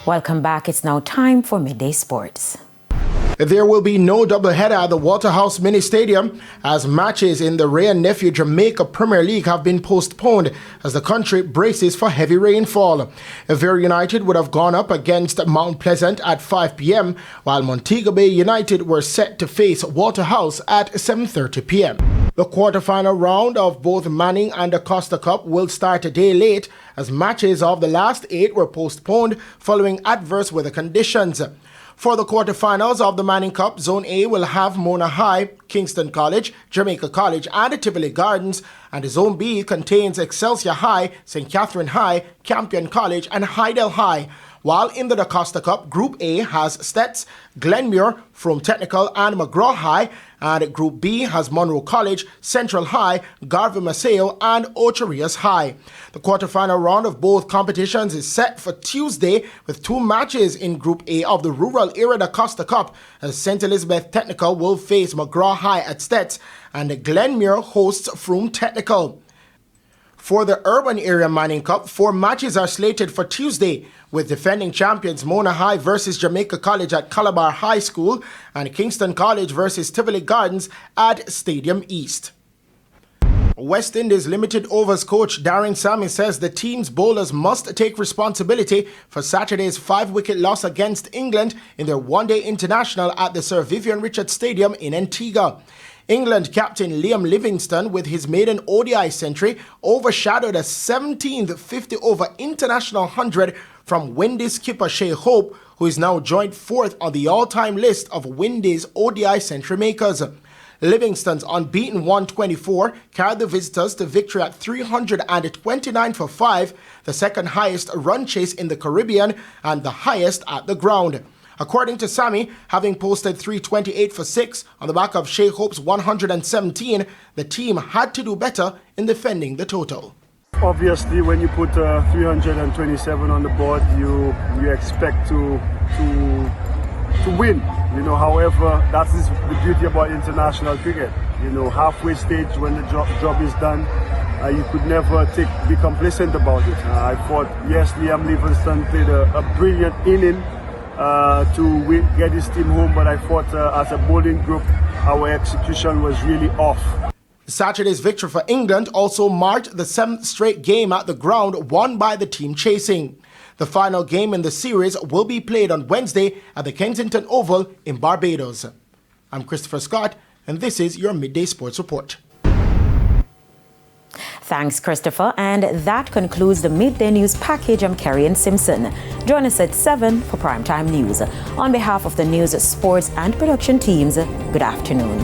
Welcome back. It's now time for Midday Sports. There will be no doubleheader at the Waterhouse Mini Stadium as matches in the Ray and Nephew Jamaica Premier League have been postponed as the country braces for heavy rainfall. Avera United would have gone up against Mount Pleasant at 5 p.m. while Montego Bay United were set to face Waterhouse at 7:30 p.m. The quarterfinal round of both Manning and the Costa Cup will start a day late as matches of the last 8 were postponed following adverse weather conditions. For the quarterfinals of the Manning Cup, Zone A will have Mona High, Kingston College, Jamaica College and Tivoli Gardens, and Zone B contains Excelsior High, St. Catherine High, Campion College and Hydel High. While in the Costa Cup, Group A has Stets, Glenmuir, Frome Technical and McGraw High, and Group B has Monroe College, Central High, Garvey Maceo and Ocherias High. The quarterfinal round of both competitions is set for Tuesday with 2 matches in Group A of the rural area the Costa Cup as St. Elizabeth Technical will face McGraw High at Stets and Glenmuir hosts Frome Technical. For the Urban Area Manning Cup, 4 matches are slated for Tuesday, with defending champions Mona High versus Jamaica College at Calabar High School and Kingston College versus Tivoli Gardens at Stadium East. West Indies limited overs coach Darren Sammy says the team's bowlers must take responsibility for Saturday's 5-wicket loss against England in their one-day international at the Sir Vivian Richards Stadium in Antigua. England captain Liam Livingstone, with his maiden ODI century, overshadowed a 17th 50-over international 100 from Windies skipper Shea Hope, who is now joined 4th on the all-time list of Windies ODI century makers. Livingstone's unbeaten 124 carried the visitors to victory at 329 for 5, the second highest run chase in the Caribbean and the highest at the ground. According to Sammy, having posted 328 for 6 on the back of Shea Hope's 117, the team had to do better in defending the total. Obviously, when you put 327 on the board, you expect to win. However, that is the beauty about international cricket. Halfway stage when the job is done, you could never be complacent about it. I thought, yes, Liam Livingstone played a brilliant inning to get his team home, but I thought as a bowling group, our execution was really off. Saturday's victory for England also marked the 7th straight game at the ground won by the team chasing. The final game in the series will be played on Wednesday at the Kensington Oval in Barbados. I'm Christopher Scott, and this is your Midday Sports Report. Thanks, Christopher. And that concludes the Midday News package. I'm Kerry Simpson. Join us at 7 for Primetime News. On behalf of the news, sports and production teams, good afternoon.